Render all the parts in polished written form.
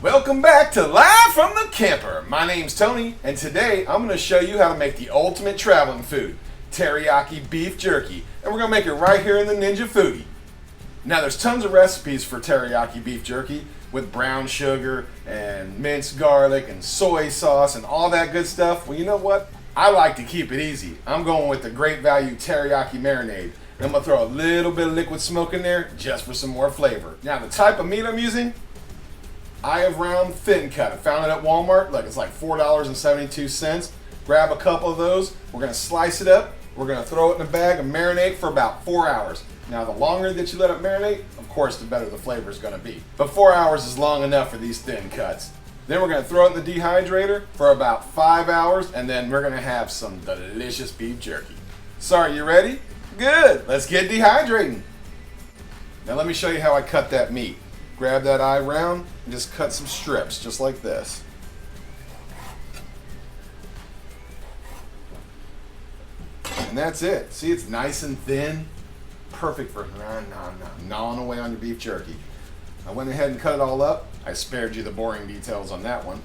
Welcome back to Live from the Camper. My name's Tony, and today I'm going to show you how to make the ultimate traveling food, teriyaki beef jerky. And we're going to make it right here in the Ninja Foodi. Now there's tons of recipes for teriyaki beef jerky with brown sugar and minced garlic and soy sauce and all that good stuff. Well, you know what? I like to keep it easy. I'm going with the Great Value Teriyaki Marinade. And I'm going to throw a little bit of liquid smoke in there just for some more flavor. Now the type of meat I'm using, I have round thin cut. I found it at Walmart. Look, it's like $4.72. Grab a couple of those. We're going to slice it up. We're going to throw it in a bag and marinate for about 4 hours. Now, the longer that you let it marinate, of course, the better the flavor is going to be. But 4 hours is long enough for these thin cuts. Then we're going to throw it in the dehydrator for about 5 hours, and then we're going to have some delicious beef jerky. So, are you ready? Good. Let's get dehydrating. Now, let me show you how I cut that meat. Grab that eye round and just cut some strips, just like this. And that's it. See, it's nice and thin. Perfect for gnawing away on your beef jerky. I went ahead and cut it all up. I spared you the boring details on that one.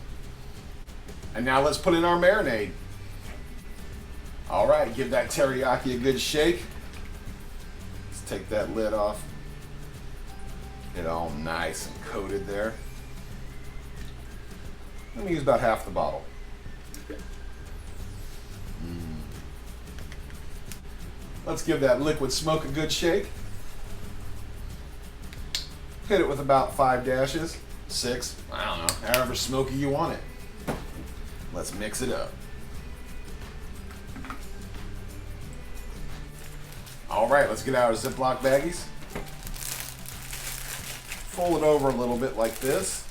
And now let's put in our marinade. All right, give that teriyaki a good shake. Let's take that lid off. Get it all nice and coated there. Let me use about half the bottle. Let's give that liquid smoke a good shake. Hit it with about 5 dashes, 6, I don't know, however smoky you want it. Let's mix it up. All right, let's get out our Ziploc baggies. Fold it over a little bit like this.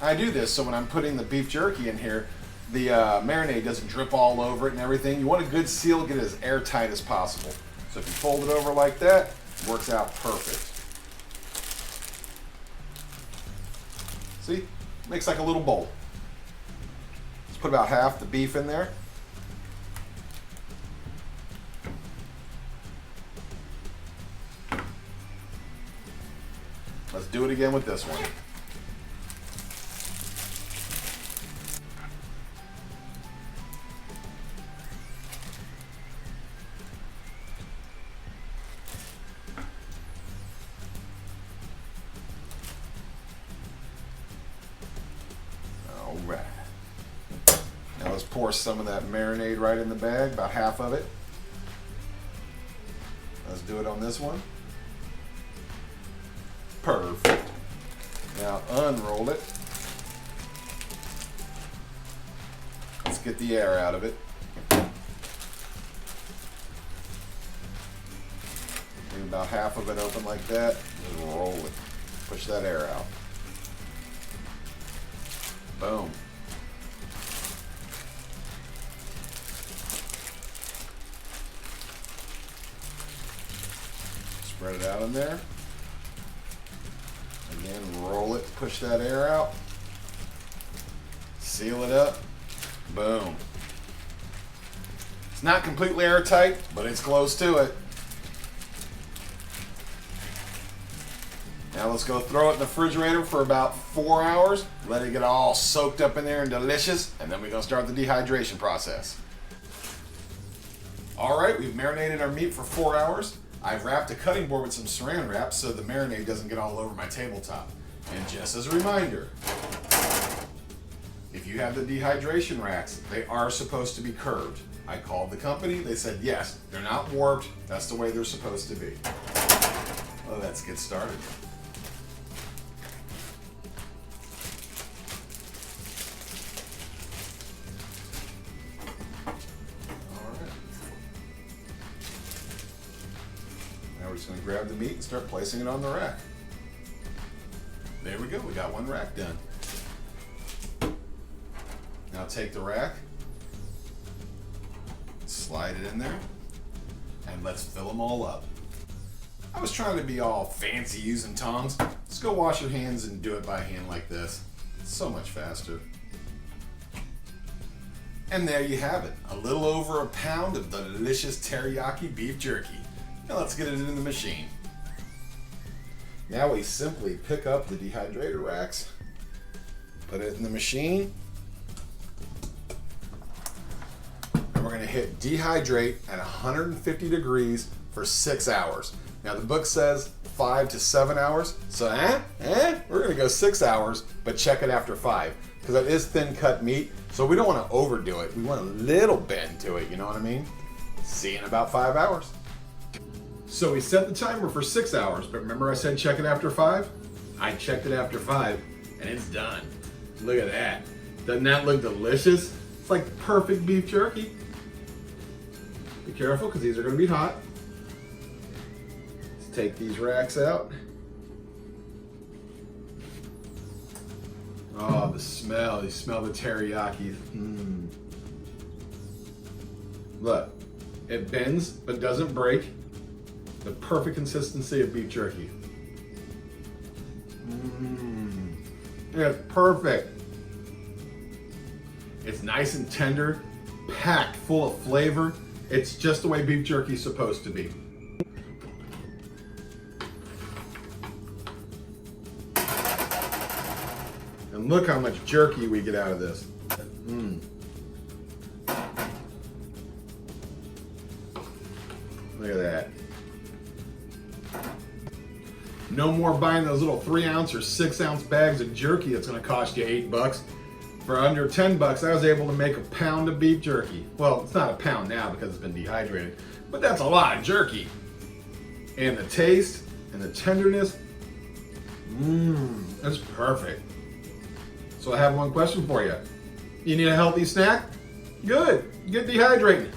I do this so when I'm putting the beef jerky in here, the marinade doesn't drip all over it and everything. You want a good seal, get it as airtight as possible. So if you fold it over like that, it works out perfect. See? Makes like a little bowl. Let's put about half the beef in there. Let's do it again with this one. All right. Now let's pour some of that marinade right in the bag, about half of it. Let's do it on this one. Perfect. Now unroll it. Let's get the air out of it. Leave about half of it open like that. Just roll it. Push that air out. Boom. Spread it out in there. Again, roll it, push that air out, seal it up, boom. It's not completely airtight, but it's close to it. Now let's go throw it in the refrigerator for about 4 hours, let it get all soaked up in there and delicious, and then we're gonna start the dehydration process. All right, we've marinated our meat for 4 hours. I've wrapped a cutting board with some saran wrap so the marinade doesn't get all over my tabletop. And just as a reminder, if you have the dehydration racks, they are supposed to be curved. I called the company, they said yes, they're not warped, that's the way they're supposed to be. Well, let's get started. We're just going to grab the meat and start placing it on the rack. There we go, we got one rack done. Now take the rack, slide it in there, and let's fill them all up. I was trying to be all fancy using tongs. Just go wash your hands and do it by hand like this. It's so much faster. And there you have it, a little over a pound of delicious teriyaki beef jerky. Now let's get it in the machine. Now we simply pick up the dehydrator racks, put it in the machine, and we're gonna hit dehydrate at 150 degrees for 6 hours. Now the book says 5 to 7 hours, so we're gonna go 6 hours, but check it after 5, because it is thin cut meat, so we don't wanna overdo it. We want a little bend to it, you know what I mean? See you in about 5 hours. So we set the timer for 6 hours, but remember I said check it after 5? I checked it after 5, and it's done. Look at that. Doesn't that look delicious? It's like perfect beef jerky. Be careful, because these are gonna be hot. Let's take these racks out. Oh, the smell. You smell the teriyaki. Look, it bends, but doesn't break. The perfect consistency of beef jerky. It's perfect. It's nice and tender, packed full of flavor. It's just the way beef jerky is supposed to be. And look how much jerky we get out of this. Look at that. No more buying those little 3-ounce or 6-ounce bags of jerky that's gonna cost you $8. For under $10, I was able to make a pound of beef jerky. Well, it's not a pound now because it's been dehydrated, but that's a lot of jerky. And the taste and the tenderness, that's perfect. So I have one question for you. You need a healthy snack? Good, get dehydrated.